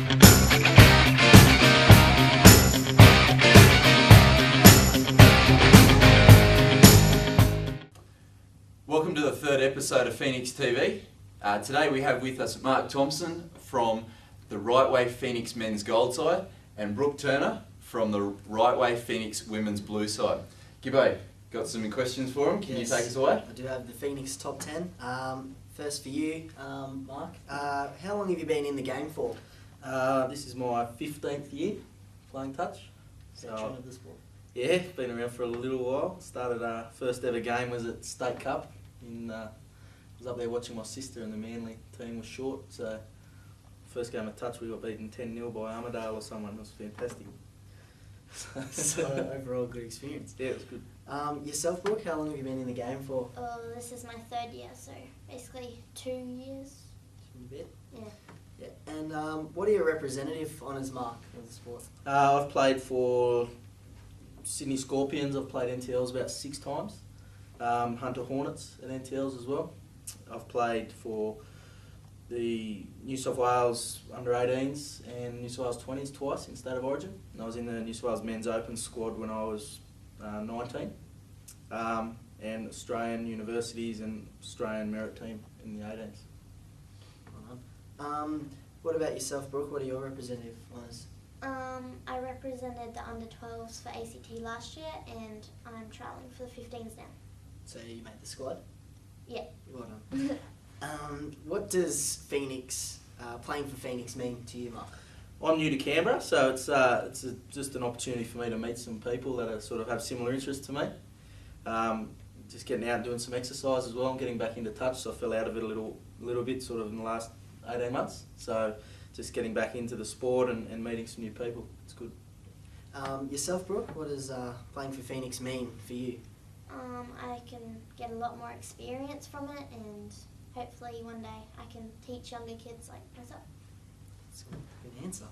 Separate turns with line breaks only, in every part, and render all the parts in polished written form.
Welcome to the third episode of Phoenix TV. Today we have with us Mark Thompson from the Right Way Phoenix men's gold side and Brooke Turner from the Right Way Phoenix women's blue side. Gibbo, got some questions for him? Can you take us away?
I do have the Phoenix top 10. First for you, Mark. How long have you been in the game for?
This is my 15th year playing touch.
Veteran of the sport.
Yeah, been around for a little while. Started first ever game was at State Cup. I was up there watching my sister and the Manly team was short, so first game of touch we got beaten 10-0 by Armidale or someone. It was fantastic.
So overall good experience.
Yeah, it was good.
Yourself, Brooke, how long have you been in the game for?
Oh, this is my third year, so basically 2 years.
A bit.
Yeah.
Yeah. And what are your representative honours, Mark, of the sport?
I've played for Sydney Scorpions. I've played NTLs about 6 times. Hunter Hornets at NTLs as well. I've played for the New South Wales under-18s and New South Wales 20s twice in State of Origin. And I was in the New South Wales Men's Open squad when I was 19. And Australian universities and Australian merit team in the 18s.
What about yourself, Brooke? What are your representative honours?
I represented the under-12s for ACT last year, and I'm trialling for the 15s now.
So you made the squad?
Yeah.
Well done. What does Phoenix, playing for Phoenix mean to you, Mark?
I'm new to Canberra, so it's just an opportunity for me to meet some people that are, sort of have similar interests to me. Just getting out and doing some exercise as well. I'm getting back into touch, so I fell out of it a little bit sort of in the last 18 months. So just getting back into the sport and meeting some new people. It's good.
Yourself, Brooke, what does playing for Phoenix mean for you?
I can get a lot more experience from it, and hopefully one day I can teach younger kids like myself.
That's a good answer.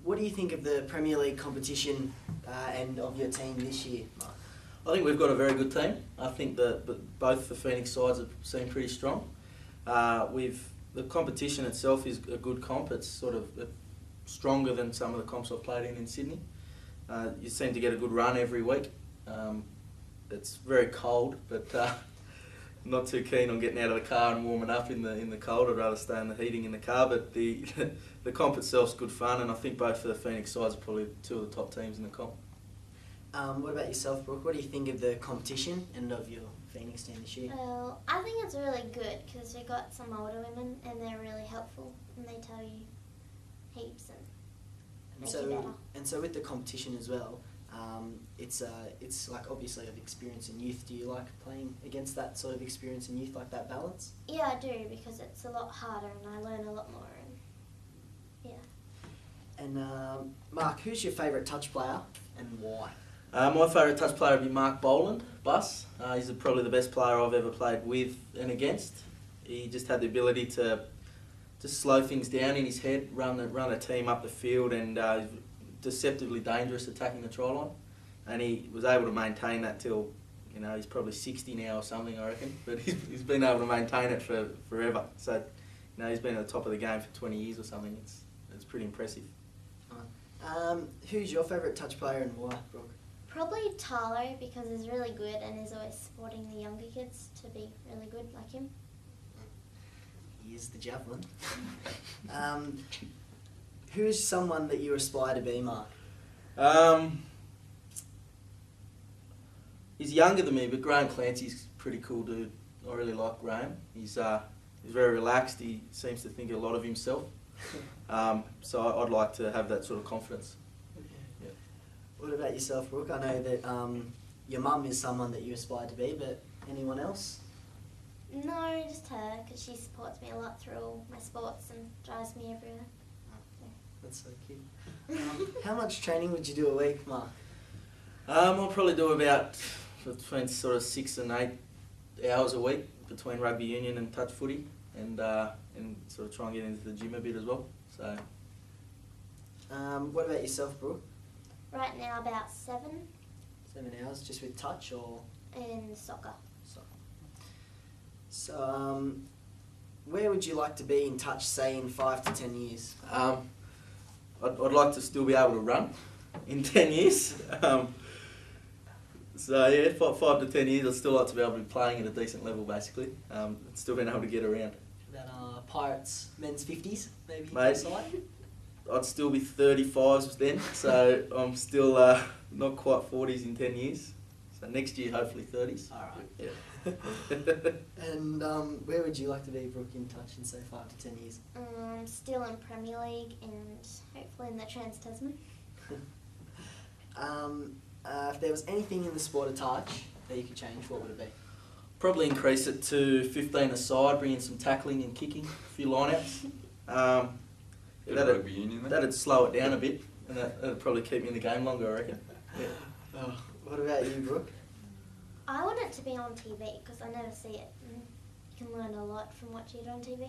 What do you think of the Premier League competition and of your team this year, Mark?
I think we've got a very good team. I think that both the Phoenix sides have seemed pretty strong. The competition itself is a good comp. It's sort of stronger than some of the comps I've played in Sydney. You seem to get a good run every week. It's very cold, but not too keen on getting out of the car and warming up in the cold. I'd rather stay in the heating in the car. But the comp itself's good fun, and I think both of the Phoenix sides are probably 2 of the top teams in the comp.
What about yourself, Brooke? What do you think of the competition and of your Phoenix team this year?
Well, I think it's really good because we've got some older women and they're really helpful and they tell you heaps and make you better.
And so with the competition as well, it's like obviously of experience in youth. Do you like playing against that sort of experience in youth, like that balance?
Yeah, I do, because it's a lot harder and I learn a lot more. And yeah.
And Mark, who's your favourite touch player and why?
My favourite touch player would be Mark Boland, Bus. He's probably the best player I've ever played with and against. He just had the ability to just slow things down in his head, run a team up the field, and deceptively dangerous attacking the try line. And he was able to maintain that till, he's probably 60 now or something, I reckon. But he's been able to maintain it for forever. So, he's been at the top of the game for 20 years or something. It's pretty impressive.
Who's your favourite touch player and why, Brooke?
Probably Tarlo, because he's really good and he's always supporting the younger kids to be really good like him.
He is the javelin. Who's someone that you aspire to be, Mark?
He's younger than me, but Graham Clancy's a pretty cool dude. I really like Graham. He's very relaxed. He seems to think a lot of himself. So I'd like to have that sort of confidence. Yeah.
What about yourself, Brooke? I know that your mum is someone that you aspire to be, but anyone else?
No, just her, because she supports me a lot through all my sports and drives me everywhere.
That's so cute. How much training would you do a week, Mark?
I'll probably do about between sort of 6 and 8 hours a week between rugby union and touch footy, and sort of try and get into the gym a bit as well. So.
What about yourself, Brooke?
Right now about 7.
7 hours, just with touch or?
And soccer.
So, Where would you like to be in touch, say, in 5 to 10 years?
I'd like to still be able to run in 10 years. So yeah, 5 to 10 years, I'd still like to be able to be playing at a decent level, basically. Still being able to get around.
That Pirates men's 50s, maybe?
Mate.
Side?
I'd still be 35s then, so I'm still not quite 40s in 10 years. So next year, hopefully 30s.
Alright.
Yeah.
And where would you like to be, Brooke, in touch in, say, 5 to 10 years?
Still in Premier League and hopefully in the Trans-Tasman.
If there was anything in the sport of touch that you could change, what would it be?
Probably increase it to 15 a side, bring in some tackling and kicking, a few line-outs.
Bit of rugby union there.
That'd slow it down a bit, and that'd probably keep me in the game longer, I reckon. Yeah.
What about you, Brooke?
I want it to be on TV because I never see it. And you can learn a lot from watching it on TV.
Yeah.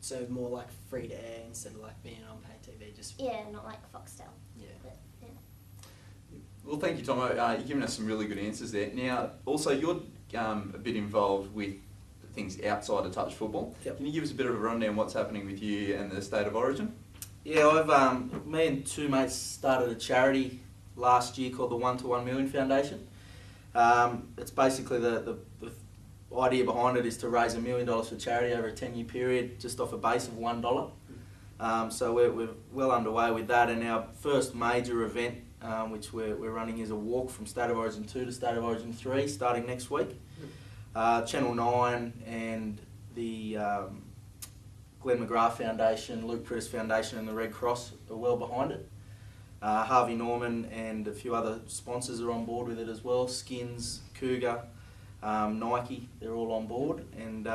So more like free to air instead of like being on paid TV, just...
Yeah, not like Foxtel.
Yeah.
But, yeah.
Well, thank you, Tomo. You've given us some really good answers there. Now, also, you're a bit involved with things outside of touch football.
Yep.
Can you give us a bit of a rundown what's happening with you and the State of Origin?
Yeah, me and two mates started a charity last year called the 1 to 1 Million Foundation. It's basically the idea behind it is to raise $1 million for charity over a 10-year period, just off a base of $1. So we're well underway with that, and our first major event, which we're running, is a walk from State of Origin 2 to State of Origin 3, starting next week. Channel 9 and the Glenn McGrath Foundation, Luke Prittis Foundation and the Red Cross are well behind it. Harvey Norman and a few other sponsors are on board with it as well. Skins, Cougar, Nike, they're all on board. And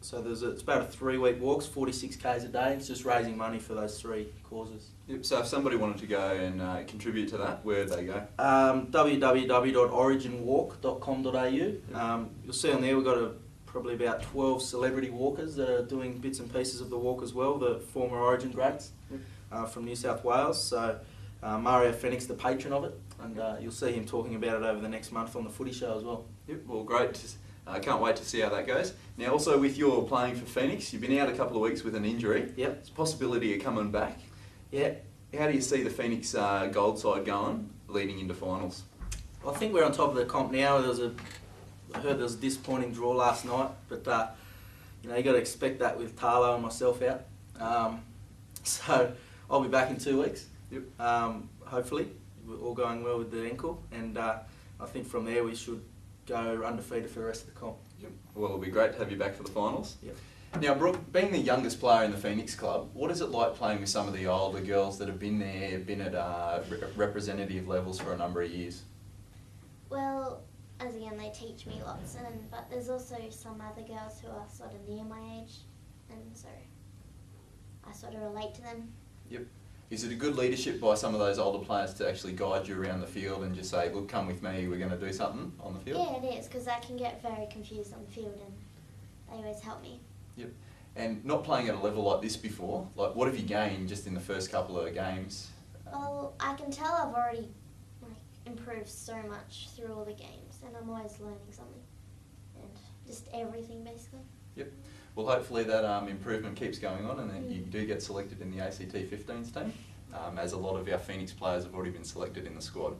so it's about a 3-week walk, 46 k's a day. It's just raising money for those 3 causes.
Yep, so if somebody wanted to go and contribute to that, where would they go?
www.originwalk.com.au. You'll see on there we've got probably about 12 celebrity walkers that are doing bits and pieces of the walk as well, the former Origin greats from New South Wales. So Mario Fenix, the patron of it, and you'll see him talking about it over the next month on the Footy Show as well.
Yep, well, great. I can't wait to see how that goes. Now, also with your playing for Phoenix, you've been out a couple of weeks with an injury.
Yep.
There's a possibility of coming back.
Yeah.
How do you see the Phoenix Gold side going leading into finals?
I think we're on top of the comp now. I heard there was a disappointing draw last night, but you got to expect that with Tarlo and myself out. So I'll be back in 2 weeks.
Yep.
Hopefully, we're all going well with the ankle, and I think from there we should go undefeated for the rest of the comp.
Yep. Well, it'll be great to have you back for the finals.
Yep.
Now, Brooke, being the youngest player in the Phoenix club, what is it like playing with some of the older girls that have been there, been at representative levels for a number of years?
Well, as again, they teach me lots, but there's also some other girls who are sort of near my age, and so I sort of relate to them.
Yep. Is it a good leadership by some of those older players to actually guide you around the field and just say, look, come with me, we're going to do something on the field?
Yeah, it is, because I can get very confused on the field, and they always help me.
Yep. And not playing at a level like this before, like what have you gained just in the first couple of games?
Well, I can tell I've already improved so much through all the games, and I'm always learning something, and just everything basically.
Yep. Well, hopefully that improvement keeps going on, and then you do get selected in the ACT 15s team, as a lot of our Phoenix players have already been selected in the squad.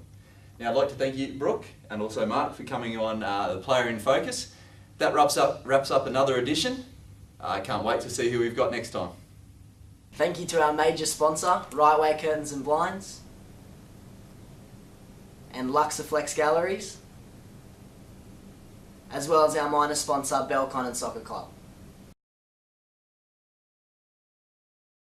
Now, I'd like to thank you, Brooke, and also Mark for coming on the Player in Focus. That wraps up another edition. I can't wait to see who we've got next time.
Thank you to our major sponsor, Right Way Curtains and Blinds, and Luxaflex Galleries, as well as our minor sponsor, Belconnen Soccer Club.